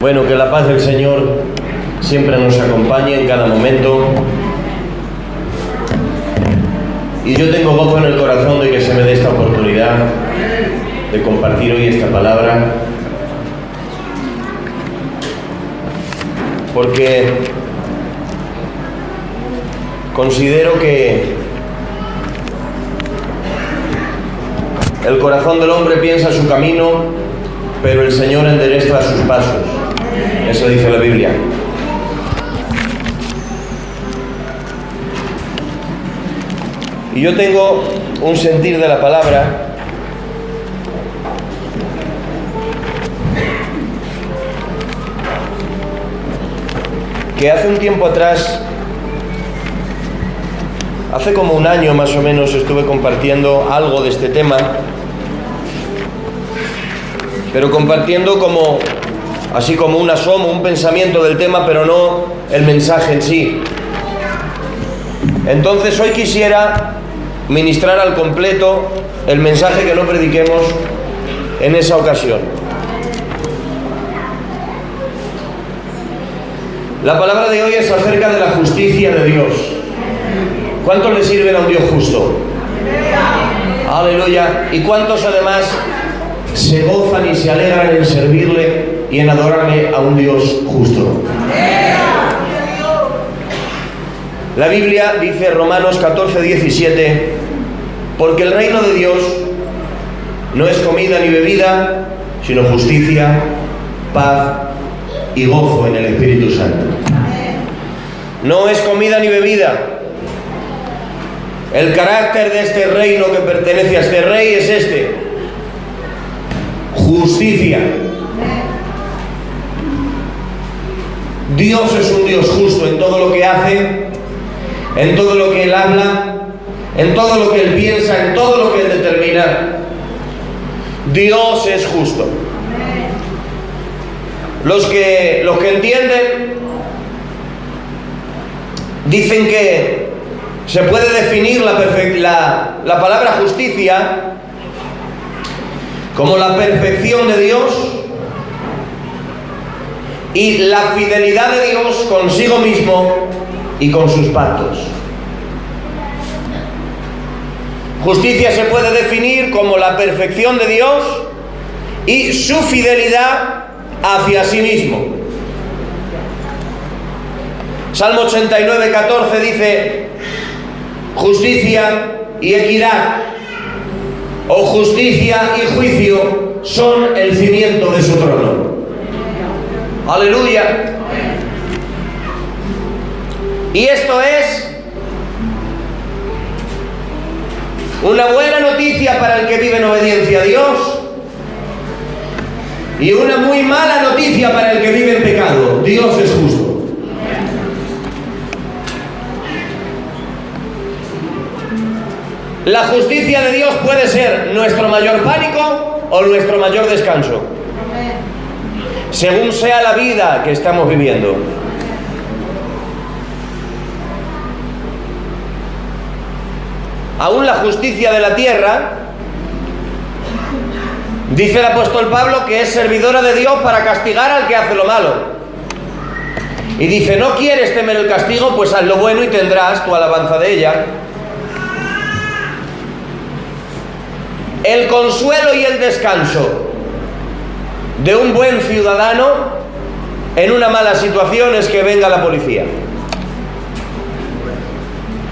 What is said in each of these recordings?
Bueno, que la paz del Señor siempre nos acompañe en cada momento. Y yo tengo gozo en el corazón de que se me dé esta oportunidad de compartir hoy esta palabra, porque considero que el corazón del hombre piensa su camino, pero el Señor endereza sus pasos. Eso dice la Biblia. Y yo tengo un sentir de la palabra que hace un tiempo atrás, hace como un año más o menos, estuve compartiendo algo de este tema, pero compartiendo como así como un asomo, un pensamiento del tema, pero no el mensaje en sí. Entonces hoy quisiera ministrar al completo el mensaje que no prediquemos en esa ocasión. La palabra de hoy es acerca de la justicia de Dios. ¿Cuántos le sirven a un Dios justo? Aleluya. ¿Y cuántos además se gozan y se alegran en servirle y en adorarle a un Dios justo? La Biblia dice, Romanos 14:17, porque el reino de Dios no es comida ni bebida, sino justicia, paz y gozo en el Espíritu Santo. No es comida ni bebida. El carácter de este reino que pertenece a este rey es este: justicia. Dios es un Dios justo en todo lo que hace, en todo lo que Él habla, en todo lo que Él piensa, en todo lo que Él determina. Dios es justo. Los que entienden dicen que se puede definir la palabra justicia como la perfección de Dios y la fidelidad de Dios consigo mismo y con sus pactos. Justicia se puede definir como la perfección de Dios y su fidelidad hacia sí mismo. Salmo 89:14 dice: justicia y equidad, o justicia y juicio, son el cimiento de su trono. Aleluya. Y esto es una buena noticia para el que vive en obediencia a Dios y una muy mala noticia para el que vive en pecado. Dios es justo. La justicia de Dios puede ser nuestro mayor pánico o nuestro mayor descanso, según sea la vida que estamos viviendo. Aún la justicia de la tierra, dice el apóstol Pablo, que es servidora de Dios para castigar al que hace lo malo. Y dice: ¿no quieres temer el castigo? Pues haz lo bueno y tendrás tu alabanza de ella. El consuelo y el descanso de un buen ciudadano en una mala situación es que venga la policía.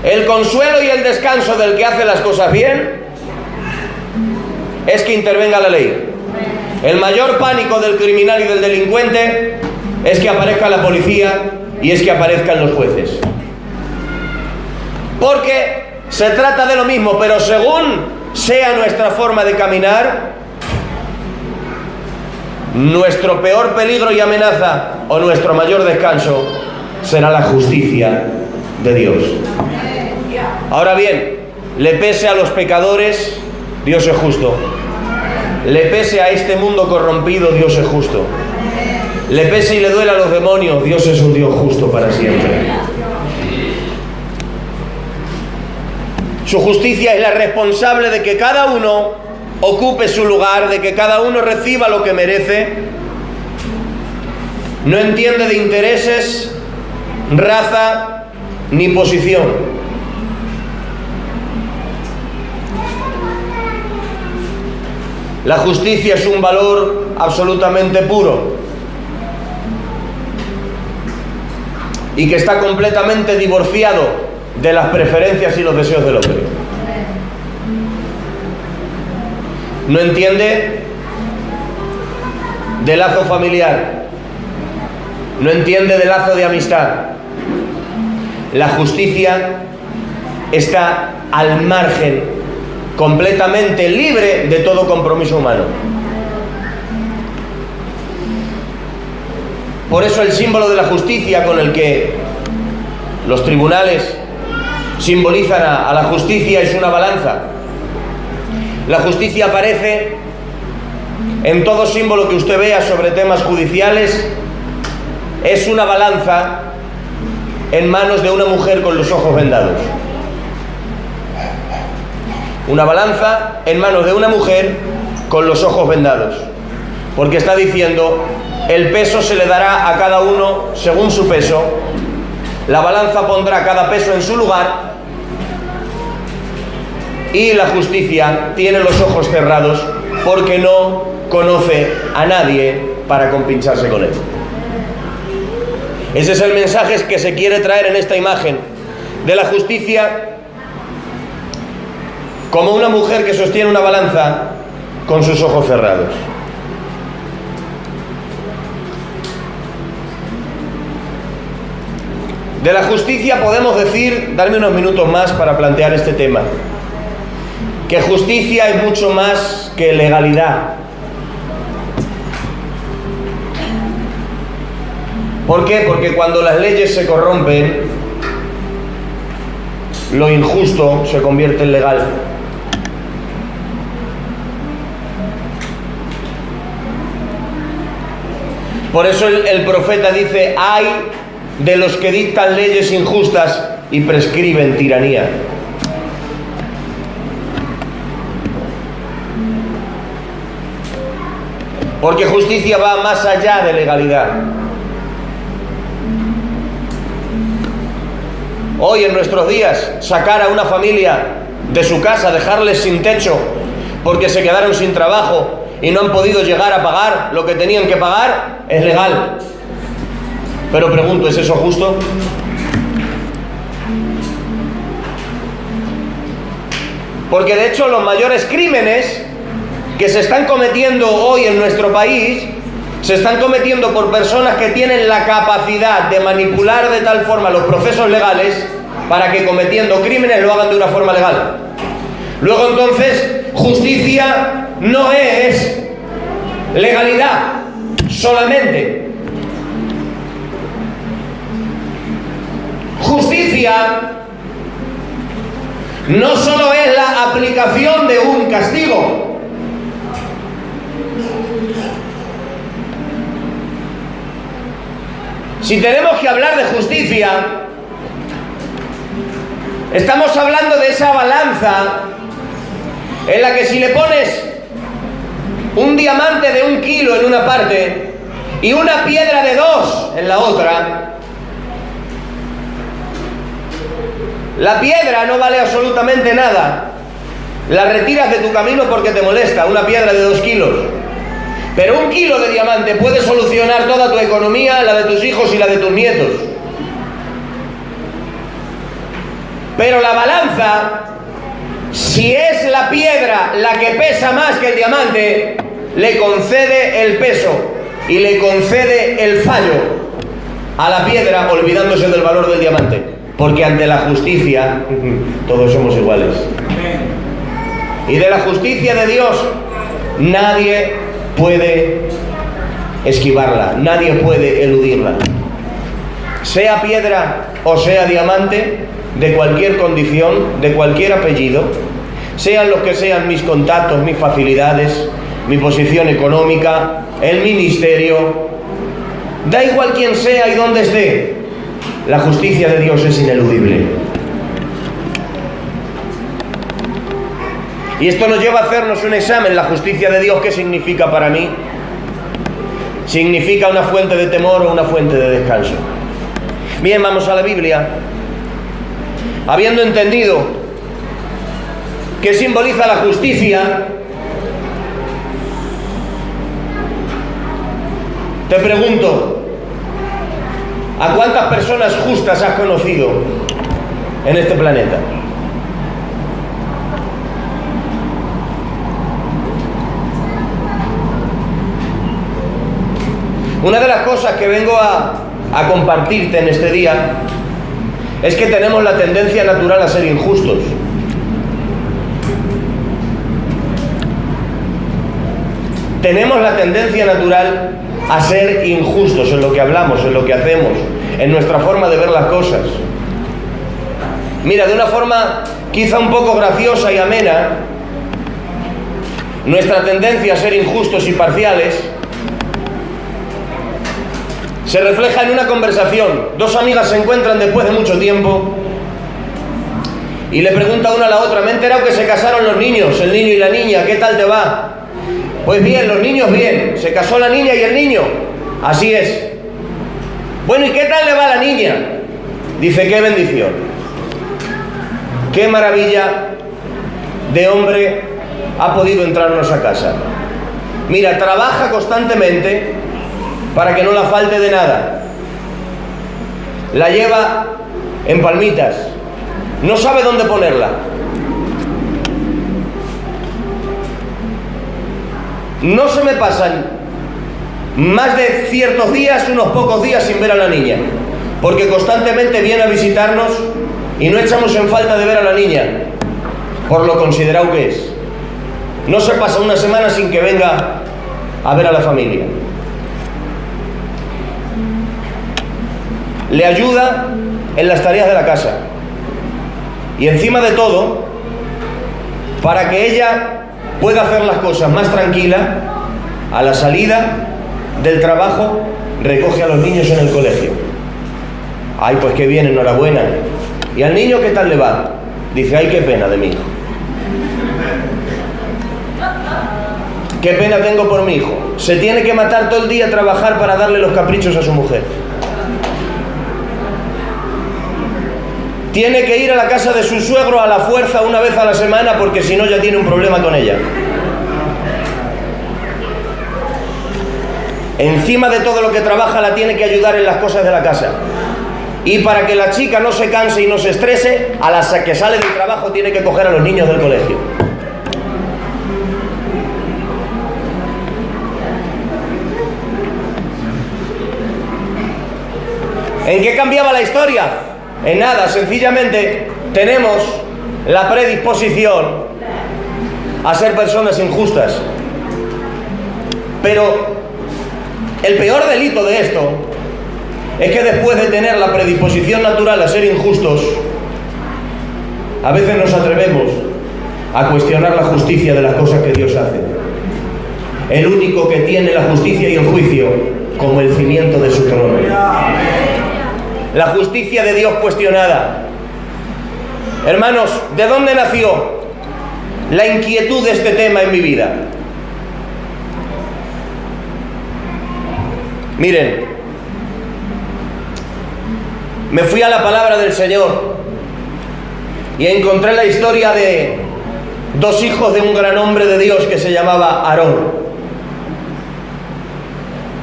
El consuelo y el descanso del que hace las cosas bien es que intervenga la ley. El mayor pánico del criminal y del delincuente es que aparezca la policía y es que aparezcan los jueces. Porque se trata de lo mismo, pero según sea nuestra forma de caminar, nuestro peor peligro y amenaza o nuestro mayor descanso será la justicia de Dios. Ahora bien, le pese a los pecadores, Dios es justo. Le pese a este mundo corrompido, Dios es justo. Le pese y le duele a los demonios, Dios es un Dios justo para siempre. Su justicia es la responsable de que cada uno ocupe su lugar, de que cada uno reciba lo que merece No entiende de intereses, raza ni posición. La justicia es un valor absolutamente puro y que está completamente divorciado de las preferencias y los deseos del hombre. No entiende de lazo familiar, no entiende de lazo de amistad. La justicia está al margen, completamente libre de todo compromiso humano. Por eso el símbolo de la justicia con el que los tribunales simbolizan a la justicia es una balanza. La justicia aparece en todo símbolo que usted vea sobre temas judiciales. Es una balanza en manos de una mujer con los ojos vendados. Una balanza en manos de una mujer con los ojos vendados. Porque está diciendo, el peso se le dará a cada uno según su peso. La balanza pondrá cada peso en su lugar. Y la justicia tiene los ojos cerrados porque no conoce a nadie para compincharse con él. Ese es el mensaje que se quiere traer en esta imagen de la justicia como una mujer que sostiene una balanza con sus ojos cerrados. De la justicia podemos decir, darme unos minutos más para plantear este tema, que justicia es mucho más que legalidad. ¿Por qué? Porque cuando las leyes se corrompen, lo injusto se convierte en legal. Por eso el profeta dice, ay de los que dictan leyes injustas y prescriben tiranía. Porque justicia va más allá de legalidad. Hoy en nuestros días, sacar a una familia de su casa, dejarles sin techo porque se quedaron sin trabajo y no han podido llegar a pagar lo que tenían que pagar, es legal. Pero pregunto, ¿es eso justo? Porque de hecho los mayores crímenes que se están cometiendo hoy en nuestro país se están cometiendo por personas que tienen la capacidad de manipular de tal forma los procesos legales para que cometiendo crímenes lo hagan de una forma legal. Luego entonces, justicia no es legalidad solamente. Justicia no solo es la aplicación de un castigo. Si tenemos que hablar de justicia, estamos hablando de esa balanza en la que si le pones un diamante de 1 kilo en una parte y una piedra de 2 en la otra, la piedra no vale absolutamente nada. La retiras de tu camino porque te molesta, una piedra de 2 kilos. Pero 1 kilo de diamante puede solucionar toda tu economía, la de tus hijos y la de tus nietos. Pero la balanza, si es la piedra la que pesa más que el diamante, le concede el peso y le concede el fallo a la piedra, olvidándose del valor del diamante. Porque ante la justicia todos somos iguales. Y de la justicia de Dios nadie puede esquivarla, nadie puede eludirla. Sea piedra o sea diamante, de cualquier condición, de cualquier apellido, sean los que sean mis contactos, mis facilidades, mi posición económica, el ministerio, da igual quién sea y dónde esté, la justicia de Dios es ineludible. Y esto nos lleva a hacernos un examen. La justicia de Dios, ¿qué significa para mí? significa una fuente de temor o una fuente de descanso. Bien, vamos a la Biblia. Habiendo entendido que simboliza la justicia, te pregunto, ¿a cuántas personas justas has conocido en este planeta? Una de las cosas que vengo a compartirte en este día es que tenemos la tendencia natural a ser injustos. Tenemos la tendencia natural a ser injustos en lo que hablamos, en lo que hacemos, en nuestra forma de ver las cosas. Mira, de una forma quizá un poco graciosa y amena, nuestra tendencia a ser injustos y parciales se refleja en una conversación. Dos amigas se encuentran después de mucho tiempo y le pregunta una a la otra: me he enterado que se casaron los niños, el niño y la niña, ¿qué tal te va? Pues bien, los niños bien, se casó la niña y el niño. Así es. Bueno, ¿y qué tal le va a la niña? Dice: qué bendición, qué maravilla de hombre ha podido entrarnos a casa. Mira, trabaja constantemente para que no la falte de nada. La lleva en palmitas, no sabe dónde ponerla. No se me pasan más de ciertos días, unos pocos días sin ver a la niña, porque constantemente viene a visitarnos y no echamos en falta de ver a la niña, por lo considerado que es. No se pasa una semana sin que venga a ver a la familia. Le ayuda en las tareas de la casa. Y encima de todo, para que ella pueda hacer las cosas más tranquila, a la salida del trabajo recoge a los niños en el colegio. Ay, pues qué bien, enhorabuena. ¿Y al niño qué tal le va? Dice: ay, qué pena de mi hijo. Qué pena tengo por mi hijo. Se tiene que matar todo el día a trabajar para darle los caprichos a su mujer. Tiene que ir a la casa de su suegro a la fuerza una vez a la semana, porque si no ya tiene un problema con ella. Encima de todo lo que trabaja, la tiene que ayudar en las cosas de la casa. Y para que la chica no se canse y no se estrese, a la que sale del trabajo tiene que coger a los niños del colegio. ¿En qué cambiaba la historia? En nada, sencillamente tenemos la predisposición a ser personas injustas. Pero el peor delito de esto es que después de tener la predisposición natural a ser injustos, a veces nos atrevemos a cuestionar la justicia de las cosas que Dios hace. El único que tiene la justicia y el juicio como el cimiento de su trono. La justicia de Dios cuestionada. Hermanos, ¿de dónde nació la inquietud de este tema en mi vida? Miren, me fui a la palabra del Señor y encontré la historia de dos hijos de un gran hombre de Dios que se llamaba Aarón.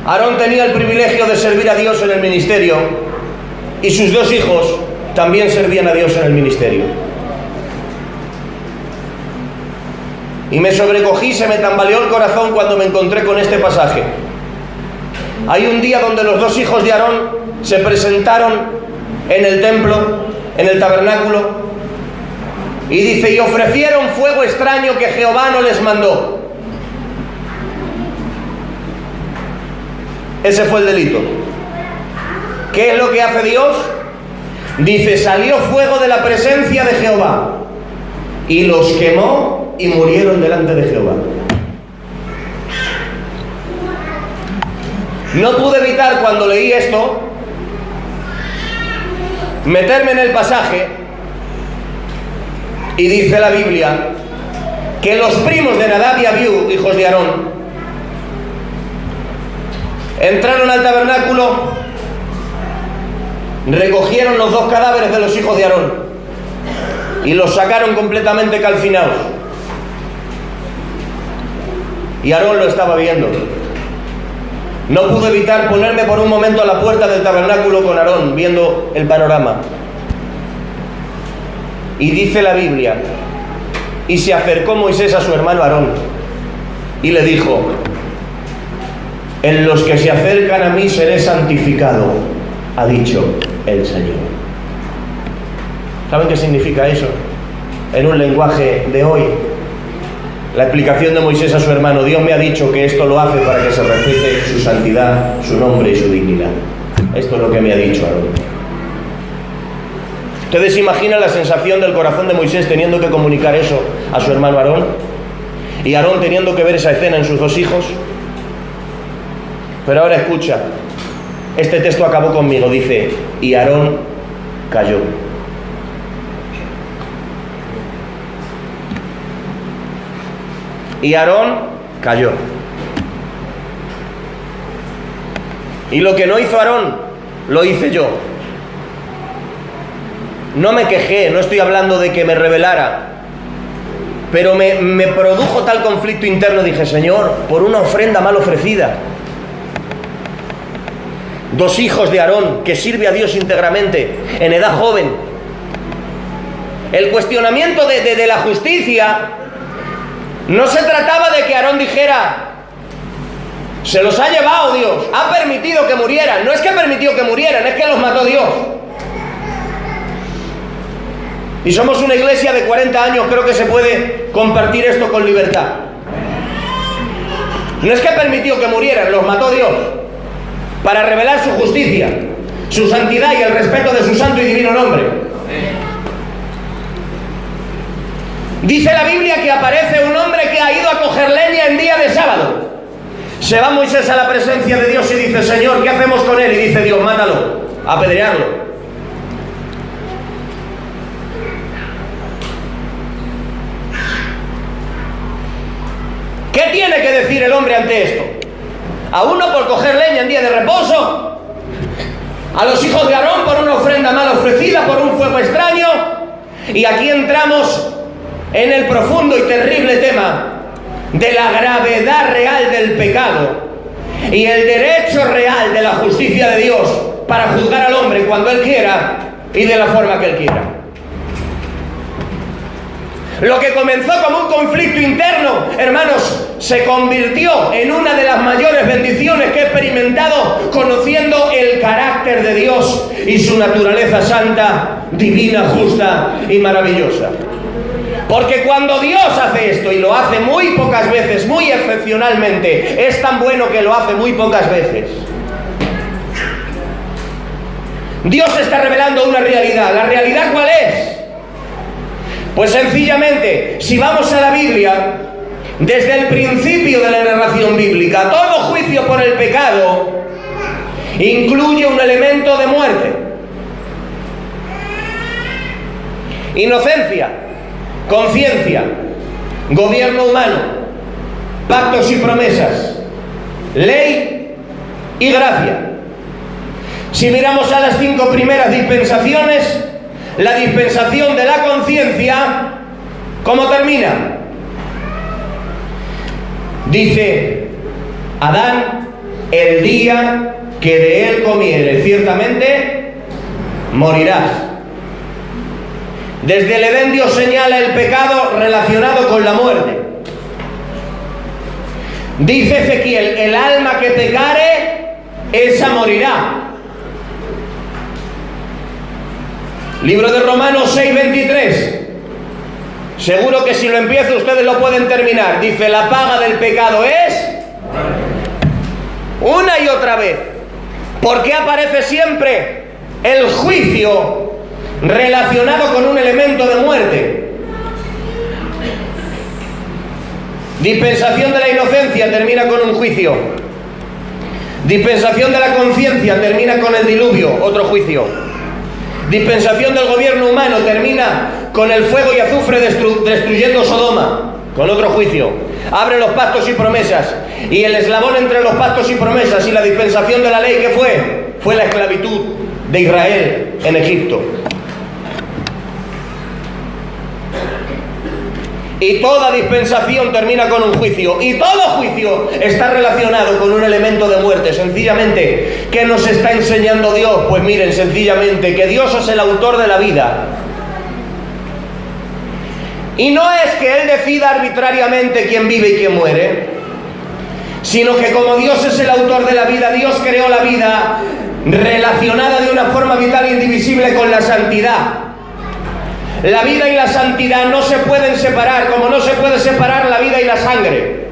Aarón tenía el privilegio de servir a Dios en el ministerio, y sus dos hijos también servían a Dios en el ministerio. Y me sobrecogí, se me tambaleó el corazón cuando me encontré con este pasaje. Hay un día donde los dos hijos de Aarón se presentaron en el templo, en el tabernáculo, y dice: y ofrecieron fuego extraño que Jehová no les mandó. Ese fue el delito. ¿Qué es lo que hace Dios? Dice: salió fuego de la presencia de Jehová y los quemó y murieron delante de Jehová. No pude evitar, cuando leí esto, meterme en el pasaje, y dice la Biblia que los primos de Nadab y Abiú, hijos de Aarón, Entraron al tabernáculo, recogieron los 2 cadáveres de los hijos de Aarón y los sacaron completamente calcinados. Y Aarón lo estaba viendo. No pude evitar ponerme por un momento a la puerta del tabernáculo con Aarón, viendo el panorama. Y dice la Biblia: y se acercó Moisés a su hermano Aarón y le dijo: en los que se acercan a mí seré santificado, ha dicho el Señor. ¿Saben qué significa eso? En un lenguaje de hoy, la explicación de Moisés a su hermano: Dios me ha dicho que esto lo hace para que se respete su santidad, su nombre y su dignidad. Esto es lo que me ha dicho Aarón. ¿Ustedes se imaginan la sensación del corazón de Moisés teniendo que comunicar eso a su hermano Aarón? Y Aarón teniendo que ver esa escena en sus 2 hijos. Pero ahora escucha, este texto acabó conmigo, dice: y Aarón cayó. Y Aarón cayó. Y lo que no hizo Aarón, lo hice yo. No me quejé, no estoy hablando de que me rebelara, pero me produjo tal conflicto interno. Dije: Señor, por una ofrenda mal ofrecida, 2 hijos de Aarón, que sirve a Dios íntegramente, en edad joven. El cuestionamiento de la justicia no se trataba de que Aarón dijera: se los ha llevado Dios, ha permitido que murieran. No es que permitió que murieran, es que los mató Dios. Y somos una iglesia de 40 años, creo que se puede compartir esto con libertad. No es que permitió que murieran, los mató Dios, para revelar su justicia, su santidad y el respeto de su santo y divino nombre. Dice la Biblia que aparece un hombre que ha ido a coger leña en día de sábado. Se va Moisés a la presencia de Dios y dice: Señor, ¿qué hacemos con él? Y dice Dios: mátalo, apedrearlo. ¿Qué tiene que decir el hombre ante esto? A uno por coger leña en día de reposo, a los hijos de Aarón por una ofrenda mal ofrecida, por un fuego extraño. Y aquí entramos en el profundo y terrible tema de la gravedad real del pecado y el derecho real de la justicia de Dios para juzgar al hombre cuando Él quiera y de la forma que Él quiera. Lo que comenzó como un conflicto interno, hermanos, se convirtió en una de las mayores bendiciones que he experimentado, conociendo el carácter de Dios y su naturaleza santa, divina, justa y maravillosa. Porque cuando Dios hace esto, y lo hace muy pocas veces, muy excepcionalmente, es tan bueno que lo hace muy pocas veces. Dios está revelando una realidad. ¿La realidad cuál es? Pues sencillamente, si vamos a la Biblia, desde el principio de la narración bíblica, todo juicio por el pecado incluye un elemento de muerte. Inocencia, conciencia, gobierno humano, pactos y promesas, ley y gracia. Si miramos a las 5 primeras dispensaciones, la dispensación de la conciencia, ¿cómo termina? Dice Adán: el día que de él comiere, ciertamente morirás. Desde el Edén Dios señala el pecado relacionado con la muerte. Dice Ezequiel: el alma que pecare, esa morirá. Libro de Romanos 6:23. Seguro que si lo empiezo ustedes lo pueden terminar. Dice: la paga del pecado es... Una y otra vez. ¿Por qué aparece siempre el juicio relacionado con un elemento de muerte? Dispensación de la inocencia termina con un juicio. Dispensación de la conciencia termina con el diluvio, otro juicio. Dispensación del gobierno humano termina con el fuego y azufre destruyendo Sodoma, con otro juicio. Abre los pactos y promesas. Y el eslabón entre los pactos y promesas y la dispensación de la ley, ¿qué fue? Fue la esclavitud de Israel en Egipto. Y toda dispensación termina con un juicio. Y todo juicio está relacionado con un elemento de muerte. Sencillamente, ¿qué nos está enseñando Dios? Pues miren, sencillamente, que Dios es el autor de la vida. Y no es que Él decida arbitrariamente quién vive y quién muere, sino que como Dios es el autor de la vida, Dios creó la vida relacionada de una forma vital e indivisible con la santidad. La vida y la santidad no se pueden separar, como no se puede separar la vida y la sangre.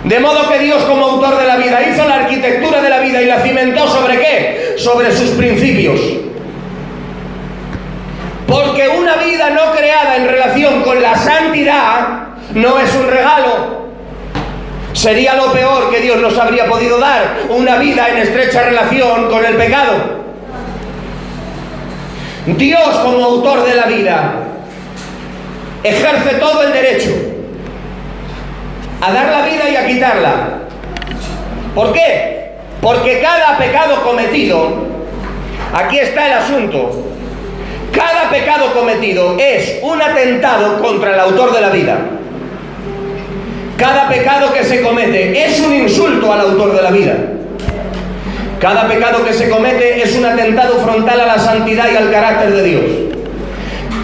De modo que Dios, como autor de la vida, hizo la arquitectura de la vida y la cimentó ¿sobre qué? Sobre sus principios. Porque una vida no creada en relación con la santidad no es un regalo. Sería lo peor que Dios nos habría podido dar, una vida en estrecha relación con el pecado. Dios, como autor de la vida, ejerce todo el derecho a dar la vida y a quitarla. ¿Por qué? Porque cada pecado cometido, aquí está el asunto, cada pecado cometido es un atentado contra el autor de la vida. Cada pecado que se comete es un insulto al autor de la vida. Cada pecado que se comete es un atentado frontal a la santidad y al carácter de Dios.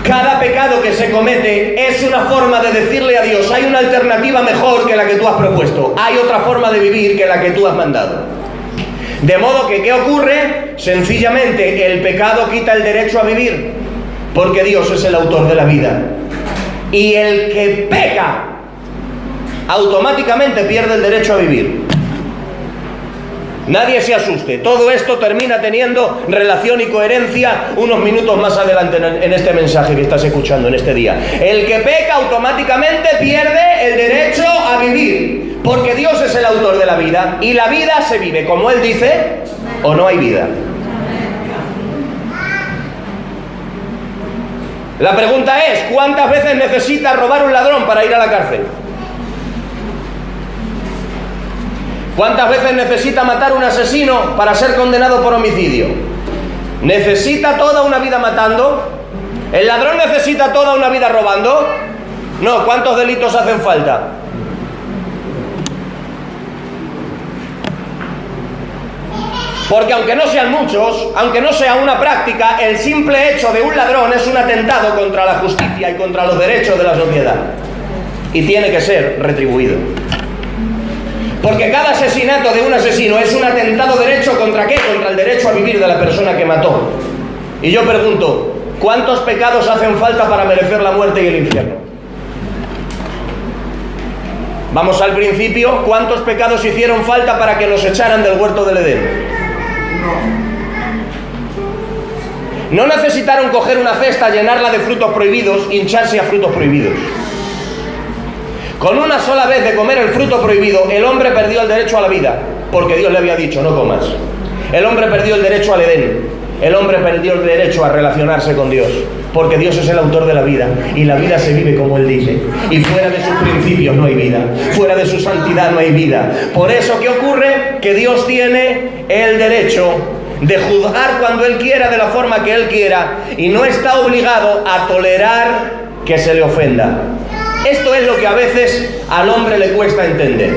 Cada pecado que se comete es una forma de decirle a Dios: hay una alternativa mejor que la que tú has propuesto, hay otra forma de vivir que la que tú has mandado. De modo que, ¿qué ocurre? Sencillamente, el pecado quita el derecho a vivir, porque Dios es el autor de la vida. Y el que peca, automáticamente pierde el derecho a vivir. Nadie se asuste, todo esto termina teniendo relación y coherencia unos minutos más adelante en este mensaje que estás escuchando en este día. El que peca automáticamente pierde el derecho a vivir, porque Dios es el autor de la vida, y la vida se vive como Él dice, o no hay vida. La pregunta es: ¿cuántas veces necesita robar un ladrón para ir a la cárcel? ¿Cuántas veces necesita matar un asesino para ser condenado por homicidio? ¿Necesita toda una vida matando? ¿El ladrón necesita toda una vida robando? No, ¿cuántos delitos hacen falta? Porque aunque no sean muchos, aunque no sea una práctica, el simple hecho de un ladrón es un atentado contra la justicia y contra los derechos de la sociedad. Y tiene que ser retribuido. Porque cada asesinato de un asesino es un atentado derecho ¿contra qué? Contra el derecho a vivir de la persona que mató. Y yo pregunto, ¿cuántos pecados hacen falta para merecer la muerte y el infierno? Vamos al principio, ¿cuántos pecados hicieron falta para que los echaran del huerto del Edén? No necesitaron coger una cesta, llenarla de frutos prohibidos, hincharse a frutos prohibidos. Con una sola vez de comer el fruto prohibido, el hombre perdió el derecho a la vida, porque Dios le había dicho: no comas. El hombre perdió el derecho al Edén. El hombre perdió el derecho a relacionarse con Dios, porque Dios es el autor de la vida, y la vida se vive como Él dice. Y fuera de sus principios no hay vida, fuera de su santidad no hay vida. Por eso, ¿qué ocurre? Que Dios tiene el derecho de juzgar cuando Él quiera, de la forma que Él quiera, y no está obligado a tolerar que se le ofenda. Esto es lo que a veces al hombre le cuesta entender.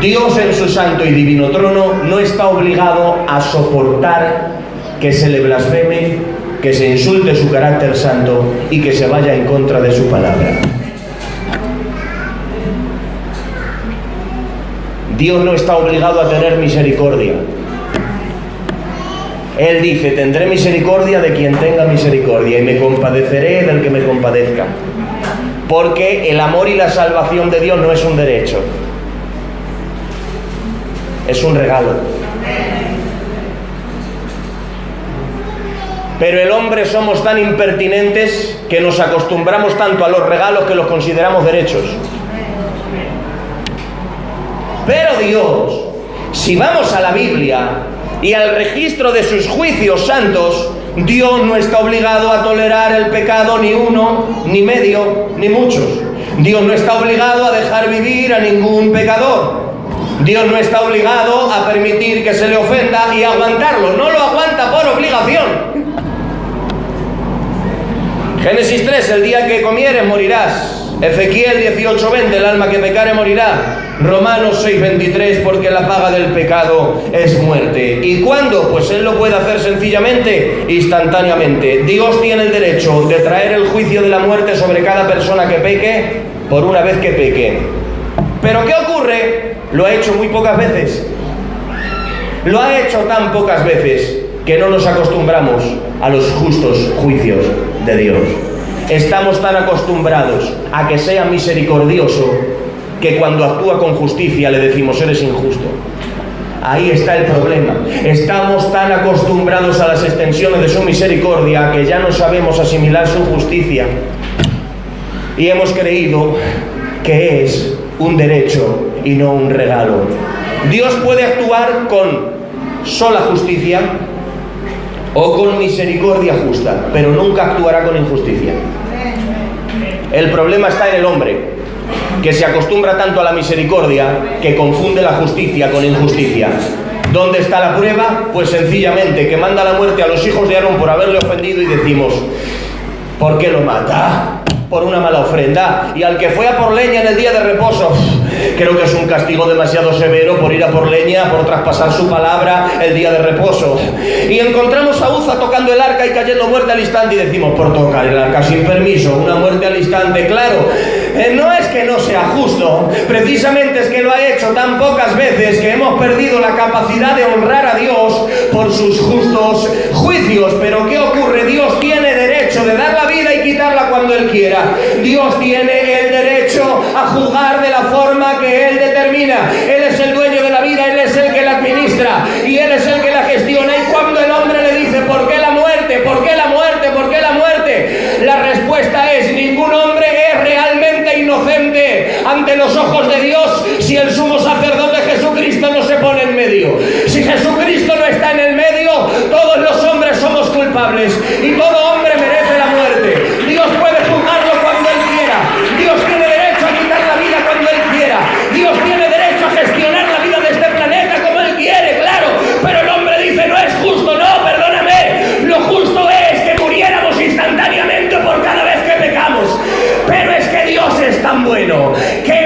Dios en su santo y divino trono no está obligado a soportar que se le blasfeme, que se insulte su carácter santo y que se vaya en contra de su palabra. Dios no está obligado a tener misericordia. Él dice: tendré misericordia de quien tenga misericordia y me compadeceré del que me compadezca. Porque el amor y la salvación de Dios no es un derecho, es un regalo. Pero el hombre somos tan impertinentes que nos acostumbramos tanto a los regalos que los consideramos derechos. Pero Dios, si vamos a la Biblia y al registro de sus juicios santos, Dios no está obligado a tolerar el pecado ni uno, ni medio, ni muchos. Dios no está obligado a dejar vivir a ningún pecador. Dios no está obligado a permitir que se le ofenda y aguantarlo. No lo aguanta por obligación. Génesis 3, el día que comieres morirás. Ezequiel 18:20, el alma que pecare morirá. Romanos 6:23, porque la paga del pecado es muerte. ¿Y cuándo? Pues Él lo puede hacer sencillamente, instantáneamente. Dios tiene el derecho de traer el juicio de la muerte sobre cada persona que peque, por una vez que peque. ¿Pero qué ocurre? Lo ha hecho muy pocas veces. Lo ha hecho tan pocas veces que no nos acostumbramos a los justos juicios de Dios. Estamos tan acostumbrados a que sea misericordioso que cuando actúa con justicia le decimos: eres injusto. Ahí está el problema. Estamos tan acostumbrados a las extensiones de su misericordia que ya no sabemos asimilar su justicia. Y hemos creído que es un derecho y no un regalo. Dios puede actuar con sola justicia o con misericordia justa, pero nunca actuará con injusticia. El problema está en el hombre, que se acostumbra tanto a la misericordia que confunde la justicia con injusticia. ¿Dónde está la prueba? Pues sencillamente que manda la muerte a los hijos de Aarón por haberle ofendido y decimos: ¿por qué lo mata? Por una mala ofrenda. Y al que fue a por leña en el día de reposo, creo que es un castigo demasiado severo por ir a por leña, por traspasar su palabra el día de reposo. Y encontramos a Uza tocando el arca y cayendo muerte al instante y decimos: por tocar el arca sin permiso, una muerte al instante. Claro, no es que no sea justo, precisamente es que lo ha hecho tan pocas veces que hemos perdido la capacidad de honrar a Dios por sus justos juicios. Pero ¿qué ocurre? Dios tiene derecho de dar la vida y quitarla cuando Él quiera. Dios tiene el derecho a juzgar de la forma que Él determina. Él es el dueño de la vida, Él es el que la administra y Él es el que la gestiona. Y cuando el hombre le dice: ¿por qué la muerte? ¿Por qué la muerte? ¿Por qué la muerte? La respuesta es: ningún hombre es realmente inocente ante los ojos de Dios si el sumo sacerdote Jesucristo no se pone en medio. Si Jesucristo no está en el medio, todos los hombres somos culpables y todo hombre merece la muerte. Dios puede juzgarlo cuando Él quiera. Dios tiene derecho a quitar la vida cuando Él quiera. Dios tiene derecho a gestionar la vida de este planeta como Él quiere, claro. Pero el hombre dice: no es justo. No, perdóname. Lo justo es que muriéramos instantáneamente por cada vez que pecamos. Pero es que Dios es tan bueno que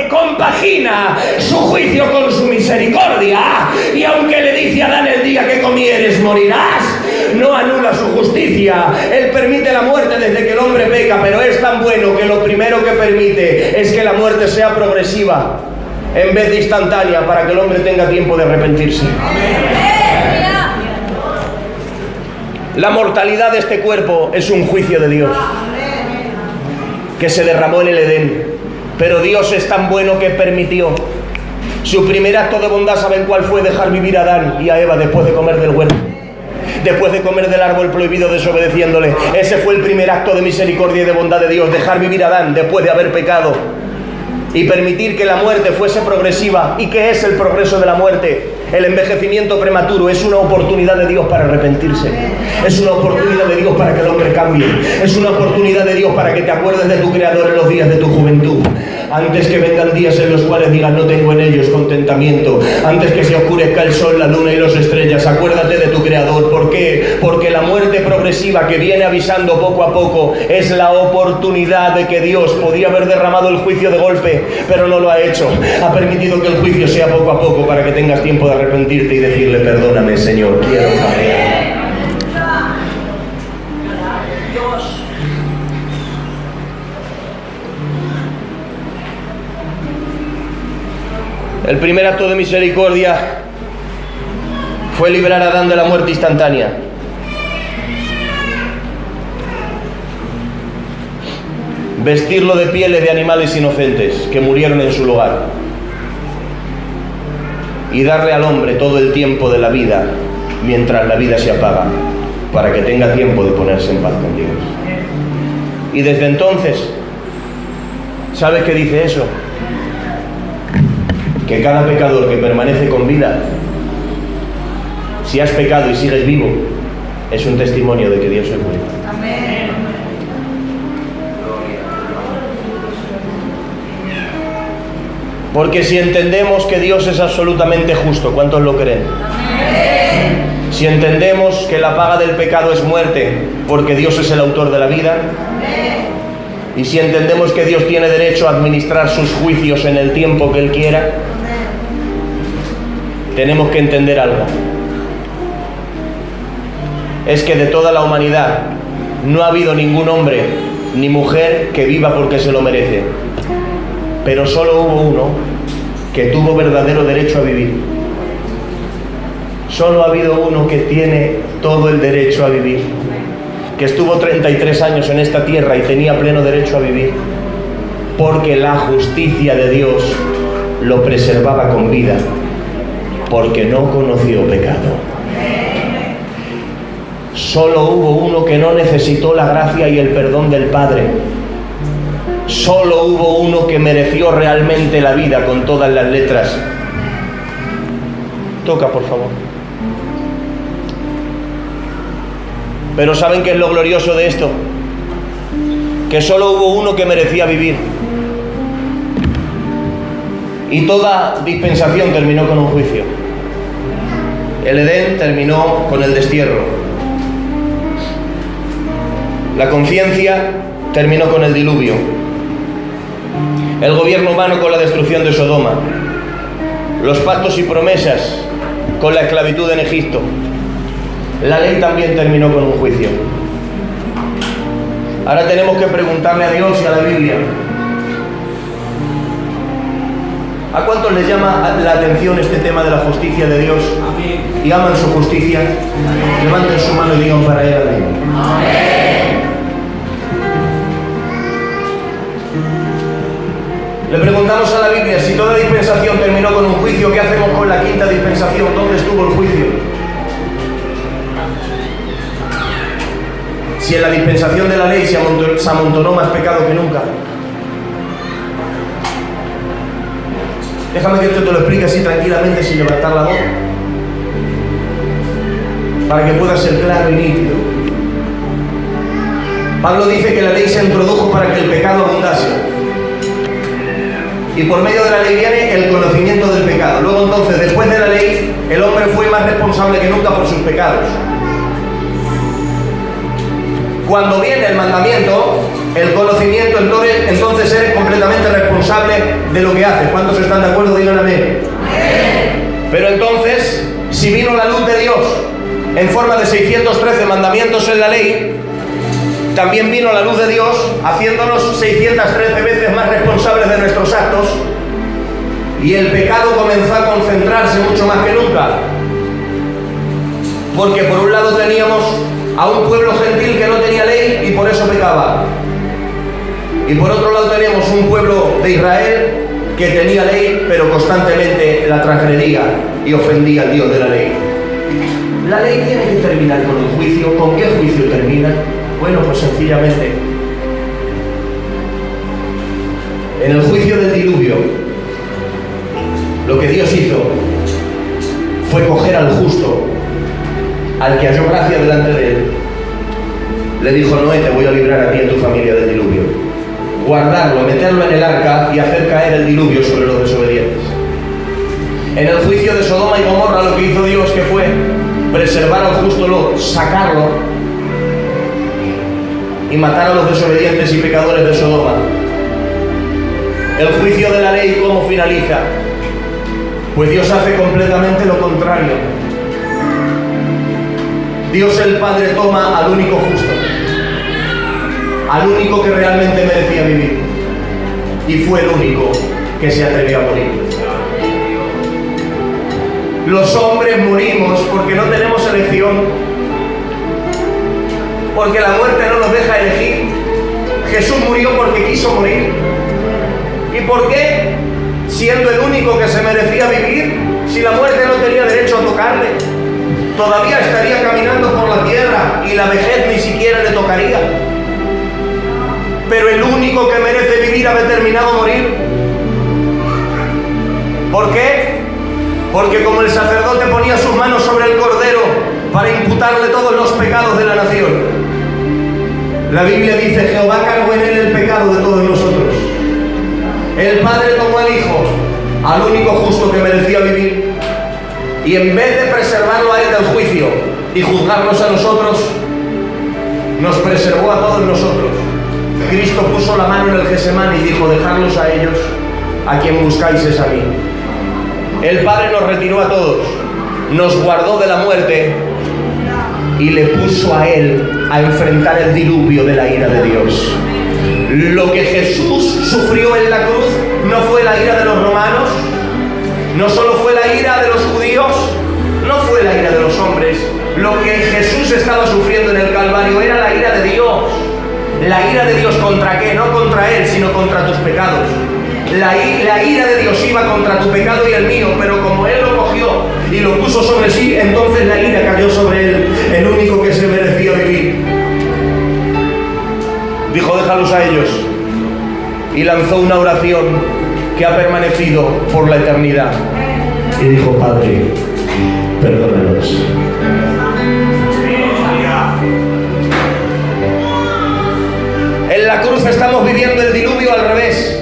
compagina su juicio con su misericordia. Y aunque le dice a Adán: el día que comieres morirás, no anula su justicia. Él permite la muerte desde que el hombre peca, pero es tan bueno que lo primero que permite es que la muerte sea progresiva en vez de instantánea, para que el hombre tenga tiempo de arrepentirse. La mortalidad de este cuerpo es un juicio de Dios que se derramó en el Edén, pero Dios es tan bueno que permitió. Su primer acto de bondad, ¿saben cuál fue? Dejar vivir a Adán y a Eva después de comer del huerto, después de comer del árbol prohibido, desobedeciéndole. Ese fue el primer acto de misericordia y de bondad de Dios: dejar vivir a Adán después de haber pecado y permitir que la muerte fuese progresiva. ¿Y qué es el progreso de la muerte? El envejecimiento prematuro. Es una oportunidad de Dios para arrepentirse. Es una oportunidad de Dios para que el hombre cambie. Es una oportunidad de Dios para que te acuerdes de tu Creador en los días de tu juventud. Antes que vengan días en los cuales digas: no tengo en ellos contentamiento. Antes que se oscurezca el sol, la luna y las estrellas, acuérdate de tu Creador. ¿Por qué? Porque la muerte progresiva que viene avisando poco a poco es la oportunidad de que Dios podía haber derramado el juicio de golpe, pero no lo ha hecho. Ha permitido que el juicio sea poco a poco para que tengas tiempo de arrepentirte y decirle: perdóname, Señor, quiero cambiar. El primer acto de misericordia fue librar a Adán de la muerte instantánea. Vestirlo de pieles de animales inocentes que murieron en su lugar. Y darle al hombre todo el tiempo de la vida mientras la vida se apaga, para que tenga tiempo de ponerse en paz con Dios. Y desde entonces, ¿sabes qué dice eso? Que cada pecador que permanece con vida, si has pecado y sigues vivo, es un testimonio de que Dios es bueno. Amén. Porque si entendemos que Dios es absolutamente justo, ¿cuántos lo creen? Amén. Si entendemos que la paga del pecado es muerte, porque Dios es el autor de la vida. Amén. Y si entendemos que Dios tiene derecho a administrar sus juicios en el tiempo que Él quiera. Amén. Tenemos que entender algo. Es que de toda la humanidad no ha habido ningún hombre ni mujer que viva porque se lo merece. Pero solo hubo uno que tuvo verdadero derecho a vivir. Solo ha habido uno que tiene todo el derecho a vivir, que estuvo 33 años en esta tierra y tenía pleno derecho a vivir, porque la justicia de Dios lo preservaba con vida, porque no conoció pecado. Solo hubo uno que no necesitó la gracia y el perdón del Padre. Solo hubo uno que mereció realmente la vida con todas las letras. Toca, por favor. Pero ¿saben qué es lo glorioso de esto? Que solo hubo uno que merecía vivir. Y toda dispensación terminó con un juicio. El Edén terminó con el destierro. La conciencia terminó con el diluvio. El gobierno humano con la destrucción de Sodoma. Los pactos y promesas con la esclavitud en Egipto. La ley también terminó con un juicio. Ahora tenemos que preguntarle a Dios y a la Biblia: ¿a cuántos les llama la atención este tema de la justicia de Dios? Amén. ¿Y aman su justicia? Amén. Levanten su mano y digan para él: amén. Amén. Le preguntamos a la Biblia: si toda dispensación terminó con un juicio, ¿qué hacemos con la quinta dispensación? ¿Dónde estuvo el juicio? Si en la dispensación de la ley se amontonó más pecado que nunca. Déjame que esto te lo explique así tranquilamente, sin levantar la voz, para que pueda ser claro y nítido. Pablo dice que la ley se introdujo para que el pecado abundase. Y por medio de la ley viene el conocimiento del pecado. Luego entonces, después de la ley, el hombre fue más responsable que nunca por sus pecados. Cuando viene el mandamiento, el conocimiento, entonces eres completamente responsable de lo que haces. ¿Cuántos están de acuerdo? Digan amén. Pero entonces, si vino la luz de Dios en forma de 613 mandamientos en la ley, también vino la luz de Dios haciéndonos 613 veces más responsables de nuestros actos, y el pecado comenzó a concentrarse mucho más que nunca. Porque por un lado teníamos a un pueblo gentil que no tenía ley y por eso pecaba. Y por otro lado teníamos un pueblo de Israel que tenía ley, pero constantemente la transgredía y ofendía al Dios de la ley. La ley tiene que terminar con un juicio. ¿Con qué juicio termina? Bueno, pues sencillamente, en el juicio del diluvio, lo que Dios hizo fue coger al justo, al que halló gracia delante de él. Le dijo: Noé, te voy a librar a ti y a tu familia del diluvio. Guardarlo, meterlo en el arca y hacer caer el diluvio sobre los desobedientes. En el juicio de Sodoma y Gomorra, lo que hizo Dios, que fue preservar al justo Lot, sacarlo y matar a los desobedientes y pecadores de Sodoma. El juicio de la ley, ¿cómo finaliza? Pues Dios hace completamente lo contrario. Dios el Padre toma al único justo, al único que realmente merecía vivir, y fue el único que se atrevió a morir. Los hombres morimos porque no tenemos elección, porque la muerte no nos deja elegir. Jesús murió porque quiso morir. ¿Y por qué? Siendo el único que se merecía vivir, si la muerte no tenía derecho a tocarle, todavía estaría caminando por la tierra y la vejez ni siquiera le tocaría. Pero el único que merece vivir ha determinado morir. ¿Por qué? Porque como el sacerdote ponía sus manos sobre el cordero para imputarle todos los pecados de la nación, la Biblia dice: Jehová cargó en él el pecado de todos nosotros. El Padre tomó al Hijo al único justo que merecía vivir, y en vez de preservarlo a él del juicio y juzgarnos a nosotros, nos preservó a todos nosotros. Cristo puso la mano en el Getsemaní y dijo: dejadlos a ellos, a quien buscáis es a mí. El Padre nos retiró a todos, nos guardó de la muerte y le puso a él a enfrentar el diluvio de la ira de Dios. Lo que Jesús sufrió en la cruz no fue la ira de los romanos, no solo fue la ira de los judíos, no fue la ira de los hombres. Lo que Jesús estaba sufriendo en el Calvario era la ira de Dios. La ira de Dios ¿contra qué? No contra Él, sino contra tus pecados. La ira de Dios iba contra tu pecado y el mío, pero como Él lo cogió y lo puso sobre sí, entonces la ira cayó sobre Él, el único que se merecía vivir. Dijo: déjalos a ellos, y lanzó una oración que ha permanecido por la eternidad, y dijo: Padre, perdónalos. En la cruz estamos viviendo el diluvio al revés.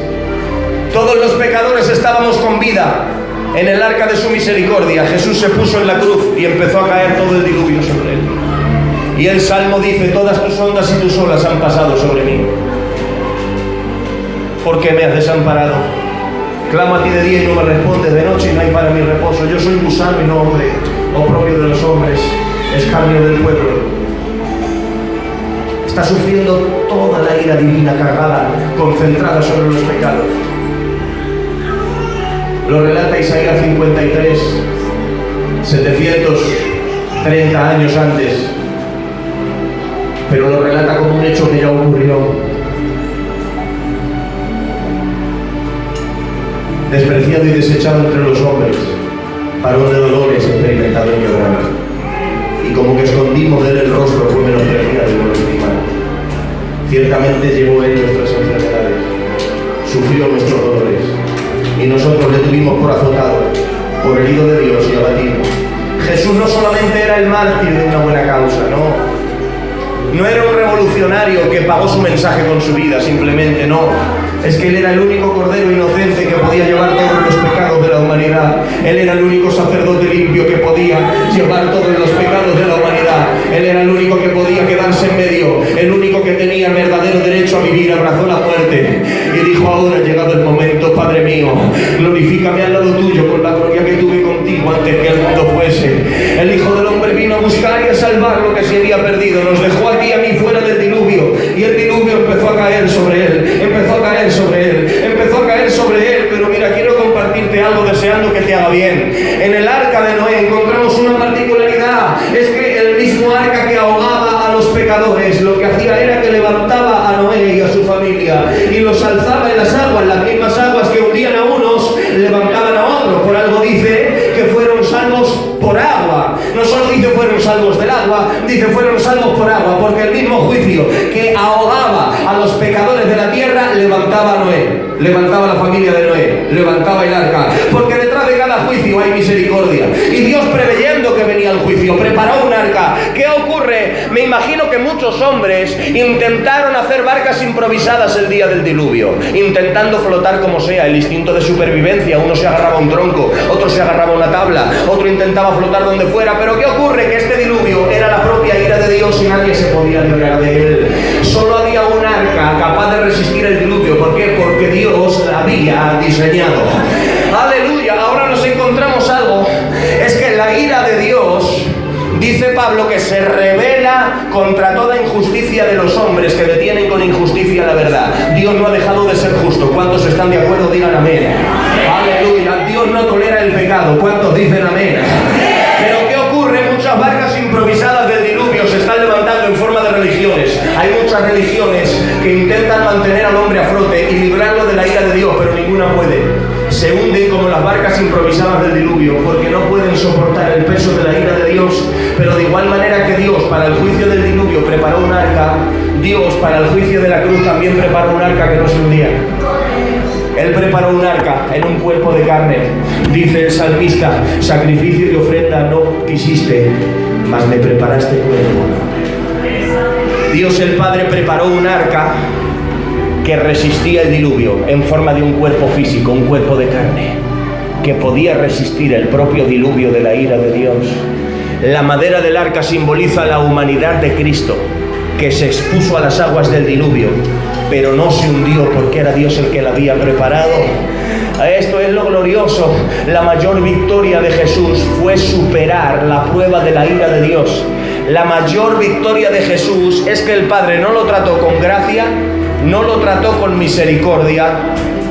Todos los pecadores estábamos con vida en el arca de su misericordia. Jesús se puso en la cruz y empezó a caer todo el diluvio sobre él. Y el Salmo dice: todas tus ondas y tus olas han pasado sobre mí. ¿Por qué me has desamparado? Clamo a ti de día y no me respondes, de noche y no hay para mi reposo. Yo soy gusano y no hombre, oprobio de los hombres, escarnio del pueblo. Está sufriendo toda la ira divina cargada, concentrada sobre los pecados. Lo relata Isaías 53, 730 años antes, pero lo relata como un hecho que ya ocurrió. Despreciado y desechado entre los hombres, varón de dolores, experimentado en quebranto. Y como que escondimos de él el rostro, fue menospreciado y no lo estimamos. Ciertamente llevó él nuestras enfermedades, sufrió nuestros dolores, y nosotros le tuvimos por azotado, por herido de Dios y abatido. Jesús no solamente era el mártir de una buena causa, no era un revolucionario que pagó su mensaje con su vida, simplemente, no. Es que Él era el único cordero inocente que podía llevar todos los pecados de la humanidad. Él era el único sacerdote limpio que podía llevar todos los pecados de la humanidad. Él era el único que podía quedarse en medio, el único que tenía el verdadero derecho a vivir. Abrazó la muerte y dijo: ahora ha llegado el momento, Padre mío, glorifícame al lado tuyo con la gloria que tuve contigo antes que el mundo fuese. El Hijo del Hombre vino a buscar y a salvar lo que se había perdido. Nos dejó a ti y a mí fuera del diluvio, y el diluvio empezó a caer sobre él, empezó a caer sobre él, pero mira, quiero compartirte algo deseando que te haga bien. En el arca de Noé encontramos una particularidad, es que el mismo arca que ahogaba a los pecadores, lo que hacía era que levantaba a Noé y a su familia y los alzaba en las mismas aguas que hundían a unos, levantaban a otros. Por algo dice que fueron salvos por agua. No solo dice fueron salvos del agua, dice fueron salvos por agua, porque el mismo juicio que ahogaba a los pecadores de la tierra levantaba a Noé, levantaba a la familia de Noé, levantaba el arca, porque detrás de cada juicio hay misericordia. Y Dios, preveyendo que venía el juicio, preparó un arca. ¿Qué ocurre? Me imagino que muchos hombres intentaron hacer barcas improvisadas el día del diluvio, intentando flotar como sea, el instinto de supervivencia. Uno se agarraba a un tronco, otro se agarraba a una tabla, otro intentaba flotar donde fuera. Pero ¿qué ocurre? Que este diluvio era la propia ira de Dios y nadie se podía librar de él. Solo había un arca capaz de resistir el diluvio. ¿Por qué? Porque Dios la había diseñado. ¡Aleluya! Ahora nos encontramos algo. Es que la ira de Dios, dice Pablo, que se revela contra toda injusticia de los hombres que detienen con injusticia la verdad. Dios no ha dejado de ser justo. ¿Cuántos están de acuerdo? Digan amén. Aleluya. Dios no tolera el pecado. ¿Cuántos dicen amén? Pero ¿qué ocurre? Muchas barcas improvisadas del diluvio se están levantando en forma de religiones. Hay muchas religiones que intentan mantener al hombre a flote y librarlo de la ira de Dios, pero ninguna puede. Se hunden como las barcas improvisadas del diluvio, porque no pueden soportar el peso de la ira de Dios. Pero de igual manera que Dios para el juicio del diluvio preparó un arca, Dios para el juicio de la cruz también preparó un arca que no se hundía. Él preparó un arca en un cuerpo de carne. Dice el salmista: sacrificio y ofrenda no quisiste, mas me preparaste cuerpo. Dios el Padre preparó un arca que resistía el diluvio en forma de un cuerpo físico, un cuerpo de carne. que podía resistir el propio diluvio de la ira de Dios. La madera del arca simboliza la humanidad de Cristo, que se expuso a las aguas del diluvio, pero no se hundió porque era Dios el que la había preparado. Esto es lo glorioso. La mayor victoria de Jesús fue superar la prueba de la ira de Dios. La mayor victoria de Jesús es que el Padre no lo trató con gracia, no lo trató con misericordia,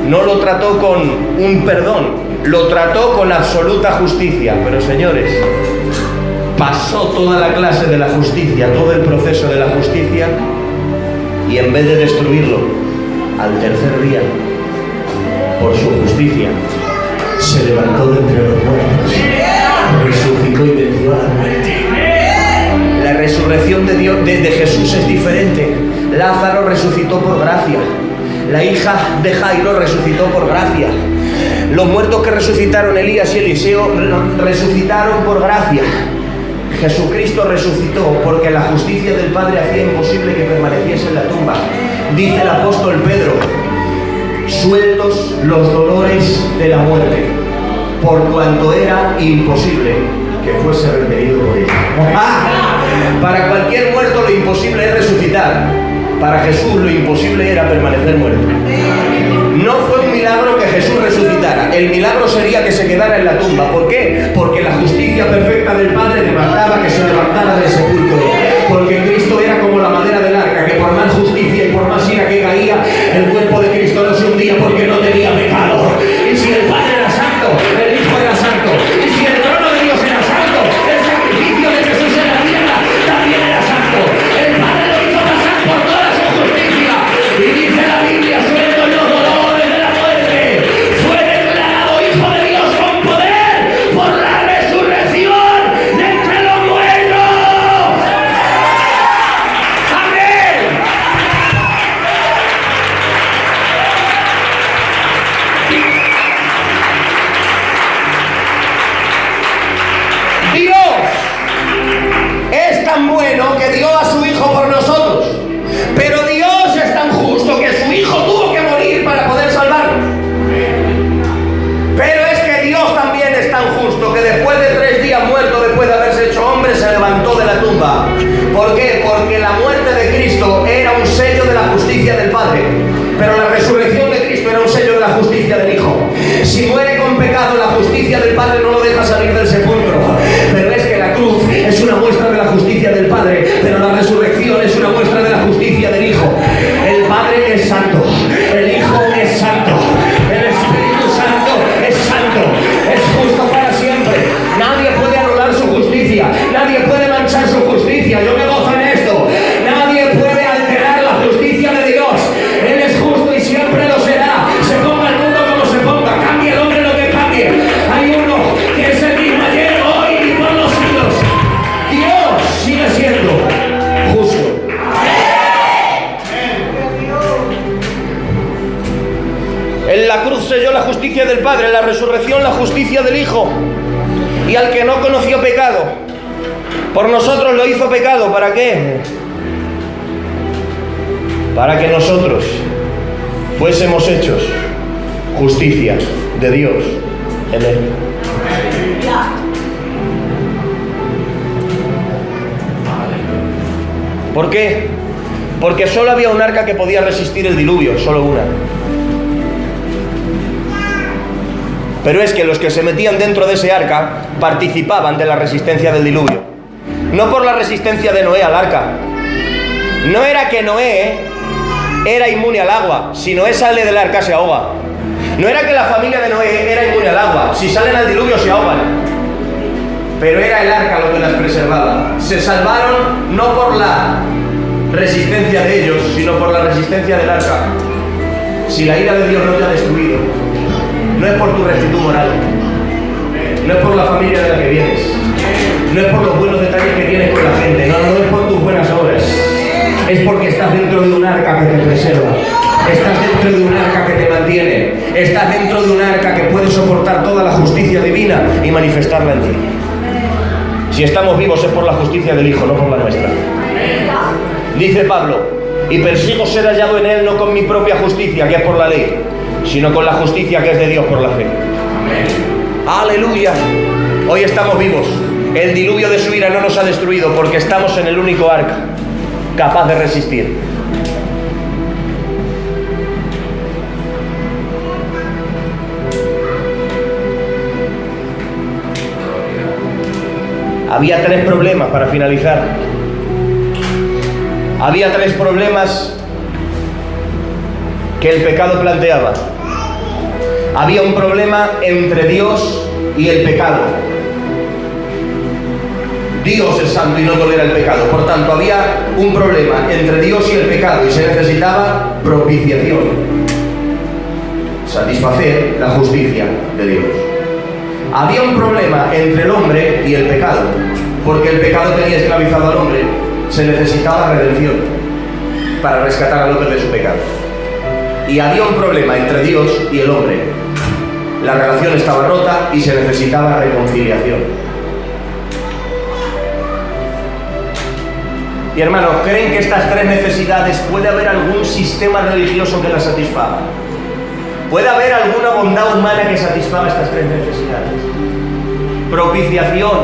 no lo trató con un perdón, lo trató con absoluta justicia. Pero señores, pasó toda la clase de la justicia, todo el proceso de la justicia, y en vez de destruirlo, al tercer día, por su justicia, se levantó de entre los muertos, resucitó y venció a la muerte. La resurrección de Dios, de Jesús, es diferente. Lázaro resucitó por gracia. La hija de Jairo resucitó por gracia. Los muertos que resucitaron, Elías y Eliseo, resucitaron por gracia. Jesucristo resucitó porque la justicia del Padre hacía imposible que permaneciese en la tumba. Dice el apóstol Pedro: sueltos los dolores de la muerte, por cuanto era imposible que fuese retenido por ella. Para cualquier muerto lo imposible es resucitar. Para Jesús lo imposible era permanecer muerto. No fue un milagro que Jesús resucitara. El milagro sería que se quedara en la tumba. ¿Por qué? Porque la justicia perfecta del Padre demandaba que se levantara del sepulcro. Porque Cristo era como la madera del arca, que por más justicia y por más ira que caía, el cuerpo de Cristo no se hundía porque no tenía pecado. Y si el Padre era santo, el Hijo era santo. Y si el trono de Dios era santo, el sacrificio de Jesús en la tierra también era santo. El Padre lo hizo pasar por toda su justicia. Y dice la Biblia: sueltos los dolores de la muerte, fue declarado Hijo de Dios con poder por la resurrección de entre los muertos. ¡Amén! Dios es tan bueno que dio a su Hijo por nosotros, pero Dios es tan justo que su Hijo tuvo que morir para poder salvarnos. Pero es que Dios también es tan justo que después de 3 días muerto, después de haberse hecho hombre, se levantó de la tumba. ¿Por qué? Porque la muerte de Cristo era un sello de la justicia del Padre, pero la resurrección de Cristo era un sello de la justicia del Hijo. Si muere con pecado, la justicia del Padre no lo deja salir del sepulcro. Pero es que la cruz es una muestra de la justicia del Padre, pero la resurrección es una muestra de la justicia del Hijo. El Padre es santo, el Hijo es santo, el Espíritu Santo es santo, es justo para siempre. Nadie puede anular su justicia, nadie puede manchar su justicia. Yo me gozo en esto. Nadie puede alterar la justicia de Dios. Él es justo y siempre lo será. Se ponga el mundo como se ponga, cambie el hombre lo que cambie. Hay uno que es el mismo ayer, hoy y por los siglos. Dios sigue siendo justo. En la cruz selló la justicia del Padre, en la resurrección la justicia del Hijo. Y al que no conoció pecado, por nosotros lo hizo pecado. ¿Para qué? Para que nosotros fuésemos hechos justicia de Dios en él. ¿Por qué? Porque solo había un arca que podía resistir el diluvio, solo una. Pero es que los que se metían dentro de ese arca participaban de la resistencia del diluvio. No por la resistencia de Noé al arca. No era que Noé era inmune al agua. Si Noé sale del arca se ahoga. No era que la familia de Noé era inmune al agua. Si salen al diluvio se ahogan. Pero era el arca lo que las preservaba. Se salvaron no por la resistencia de ellos, sino por la resistencia del arca. Si la ira de Dios no te ha destruido, no es por tu rectitud moral, no es por la familia de la que vienes, no es por los buenos detalles que tienes con la gente, no es por tus buenas obras, es porque estás dentro de un arca que te preserva, estás dentro de un arca que te mantiene, estás dentro de un arca que puede soportar toda la justicia divina y manifestarla en ti. Si estamos vivos es por la justicia del Hijo, no por la nuestra. Dice Pablo: y persigo ser hallado en él no con mi propia justicia, que es por la ley, sino con la justicia que es de Dios por la fe. Amén. ¡Aleluya! Hoy estamos vivos. El diluvio de su ira no nos ha destruido porque estamos en el único arca capaz de resistir. Había 3 problemas para finalizar. Había 3 problemas que el pecado planteaba. Había un problema entre Dios y el pecado. Dios es santo y no tolera el pecado. Por tanto, había un problema entre Dios y el pecado y se necesitaba propiciación. Satisfacer la justicia de Dios. Había un problema entre el hombre y el pecado, porque el pecado tenía esclavizado al hombre. Se necesitaba redención para rescatar al hombre de su pecado. Y había un problema entre Dios y el hombre. La relación estaba rota y se necesitaba reconciliación. Y hermanos, ¿creen que estas 3 necesidades puede haber algún sistema religioso que las satisfaga? ¿Puede haber alguna bondad humana que satisfaga estas 3 necesidades? Propiciación,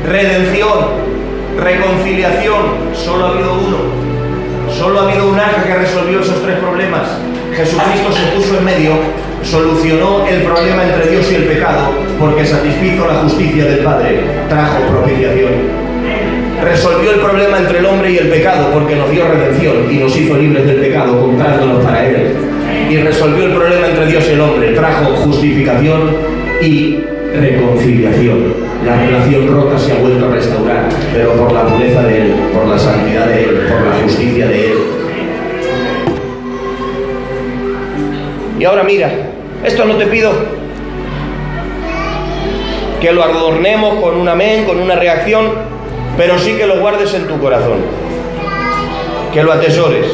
redención, reconciliación. Solo ha habido uno. Solo ha habido un arca que resolvió esos 3 problemas. Jesucristo se puso en medio, solucionó el problema entre Dios y el pecado, porque satisfizo la justicia del Padre, trajo propiciación. Resolvió el problema entre el hombre y el pecado, porque nos dio redención y nos hizo libres del pecado, comprándonos para Él. Y resolvió el problema entre Dios y el hombre, trajo justificación y reconciliación. La relación rota se ha vuelto a restaurar, pero por la pureza de Él, por la santidad de Él, por la justicia de Él. Y ahora mira, esto no te pido que lo adornemos con un amén, con una reacción, pero sí que lo guardes en tu corazón, que lo atesores.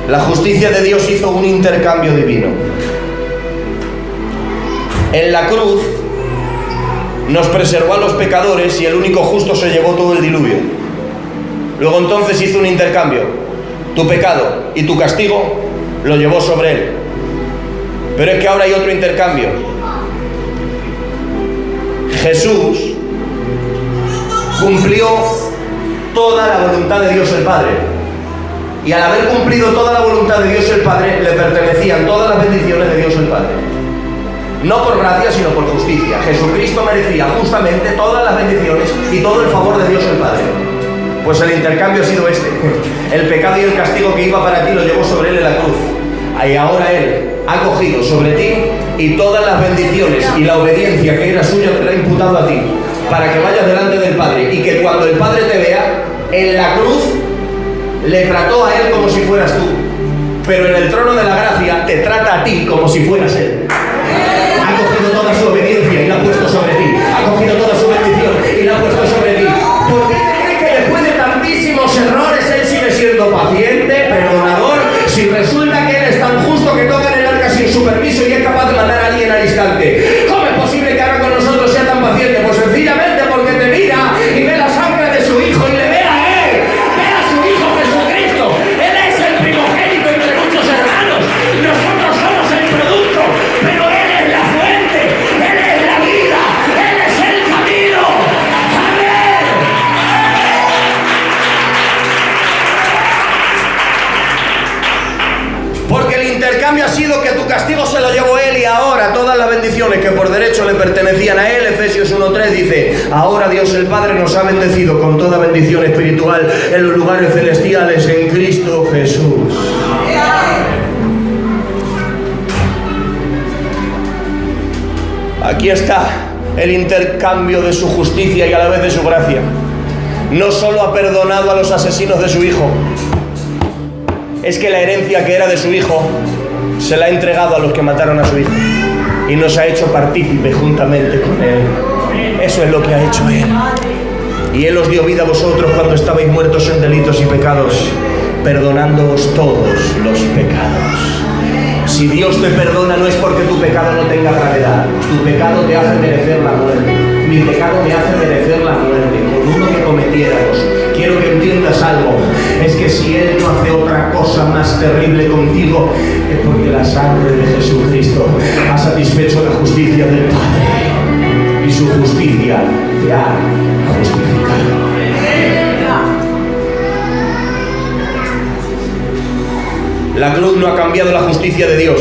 La justicia de Dios hizo un intercambio divino. En la cruz nos preservó a los pecadores y el único justo se llevó todo el diluvio. Luego entonces hizo un intercambio. Tu pecado y tu castigo lo llevó sobre él. Pero es que ahora hay otro intercambio. Jesús cumplió toda la voluntad de Dios el Padre. Y al haber cumplido toda la voluntad de Dios el Padre, le pertenecían todas las bendiciones de Dios el Padre. No por gracia, sino por justicia. Jesucristo merecía justamente todas las bendiciones y todo el favor de Dios el Padre. Pues el intercambio ha sido este. El pecado y el castigo que iba para ti lo llevó sobre él en la cruz. Y ahora él ha cogido sobre ti y todas las bendiciones y la obediencia que era suya te la ha imputado a ti, para que vayas delante del Padre y que cuando el Padre te vea, en la cruz le trató a él como si fueras tú, pero en el trono de la gracia te trata a ti como si fueras él. Ha cogido toda su obediencia y la ha puesto sobre ti. Ha cogido toda su bendición y la ha puesto sobre ti. ¿Por qué te crees que después de tantísimos errores él sigue siendo paciente, perdonador, si resulta que él es tan justo que toca en el arca sin su permiso y es capaz de matar a alguien al instante? ¿Cómo es posible que ahora con nosotros sea tan paciente? Pues sencillamente porque te mira y ve la sangre de su hijo y le ve a él, ve a su hijo Jesucristo. Él es el primogénito entre muchos hermanos. Nosotros somos el producto, pero él es la fuente, él es la vida, él es el camino. ¡Amén! Porque el intercambio ha sido que tu castigo se lo llevó él y ahora todas las bendiciones que por derecho le pertenecían a él. Efesios 1:3 dice: ahora Dios el Padre nos ha bendecido con toda bendición espiritual en los lugares celestiales en Cristo Jesús. Aquí está el intercambio de su justicia y a la vez de su gracia. No solo ha perdonado a los asesinos de su hijo, es que la herencia que era de su hijo se la ha entregado a los que mataron a su hijo y nos ha hecho partícipe juntamente con él. Eso es lo que ha hecho él. Y él os dio vida a vosotros cuando estabais muertos en delitos y pecados, perdonándoos todos los pecados. Si Dios te perdona no es porque tu pecado no tenga gravedad. Tu pecado te hace merecer la muerte. Mi pecado me hace merecer la muerte. Con uno que cometiéramos quiero que entiendas algo. Es que si Él no hace otra cosa más terrible contigo, es porque la sangre de Jesucristo ha satisfecho la justicia del Padre. Y su justicia te ha justificado. La cruz no ha cambiado la justicia de Dios,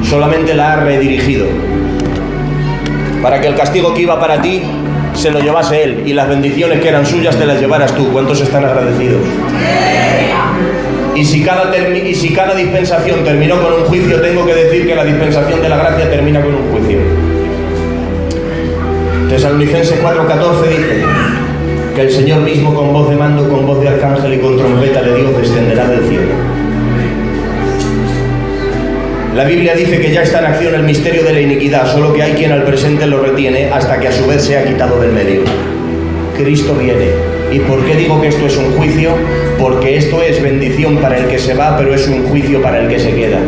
solamente la ha redirigido. Para que el castigo que iba para ti se lo llevase Él y las bendiciones que eran suyas te las llevaras tú. ¿Cuántos están agradecidos? Y si cada dispensación terminó con un juicio, tengo que decir que la dispensación de la gracia termina con un juicio. Tesalonicenses 4:14 dice que el Señor mismo, con voz de mando, con voz de arcángel y con trompeta de Dios, descenderá del cielo. La Biblia dice que ya está en acción el misterio de la iniquidad, solo que hay quien al presente lo retiene hasta que a su vez sea quitado del medio. Cristo viene. ¿Y por qué digo que esto es un juicio? Porque esto es bendición para el que se va, pero es un juicio para el que se queda.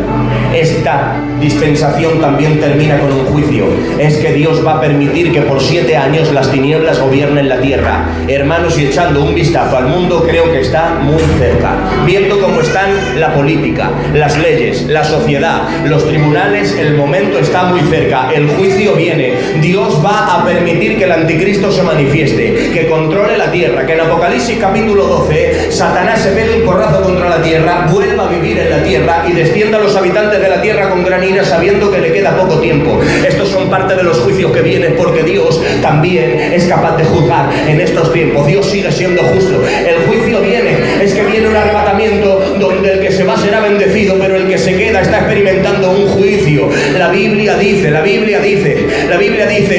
Esta dispensación también termina con un juicio. Es que Dios va a permitir que por 7 años las tinieblas gobiernen la tierra. Hermanos, y echando un vistazo al mundo, creo que está muy cerca. Viendo cómo están la política, las leyes, la sociedad, los tribunales, el momento está muy cerca. El juicio viene. Dios va a permitir que el anticristo se manifieste, que controle la tierra, que en Apocalipsis capítulo 12 Satanás se pegue un porrazo contra la tierra, vuelva a vivir en la tierra y descienda a los habitantes de la tierra con gran ira, sabiendo que le queda poco tiempo. Estos son parte de los juicios que vienen, porque Dios también es capaz de juzgar en estos tiempos. Dios sigue siendo justo. El juicio viene, es que viene un arrebatamiento donde el que se va será bendecido, pero el que se queda está experimentando un juicio. La Biblia dice,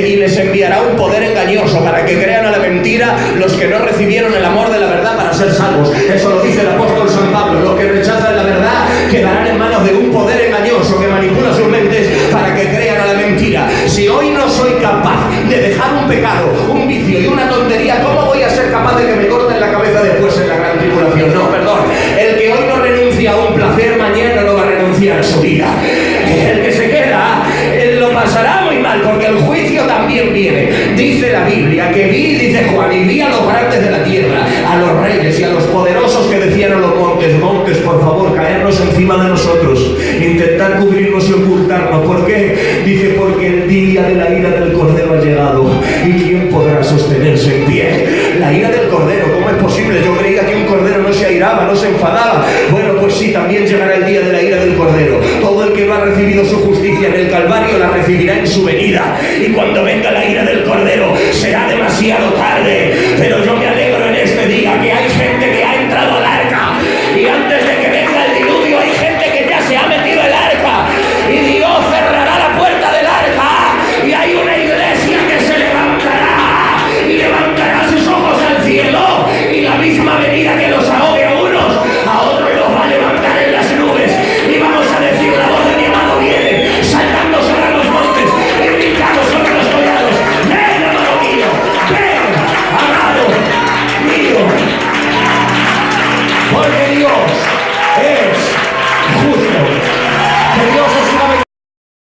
y les enviará un poder engañoso para que crean a la mentira los que no recibieron el amor de la verdad para ser salvos. Eso lo dice el apóstol San Pablo. Los que rechazan la verdad quedarán en manos de un poder engañoso que manipula sus mentes para que crean a la mentira. Si hoy no soy capaz de dejar un pecado, un vicio y una tontería, ¿cómo voy a ser capaz de que me corten la cabeza después en la gran tribulación? No, perdón. El que hoy no renuncia a un placer, mañana no va a renunciar a su vida. El que se queda, él lo pasará muy mal, porque el juicio también viene. Dice la Biblia que dice Juan, y vi a los grandes de la tierra, a los reyes y a los poderosos que decían a los montes, por favor, caernos encima de nosotros, intentar cubrirnos y ocultarnos. ¿Por qué? Dice, porque el día de la ira del Cordero ha llegado, y ¿quién podrá sostenerse en pie? La ira del Cordero, ¿cómo es posible? Yo creía que un cordero no se airaba, no se enfadaba. Bueno, pues sí, también llegará el día de la ira del Cordero. Todo el que no ha recibido su justicia en el Calvario la recibirá en su venida, y cuando venga la ira del Cordero será demasiado tarde. Pero yo me alegro en este día que hay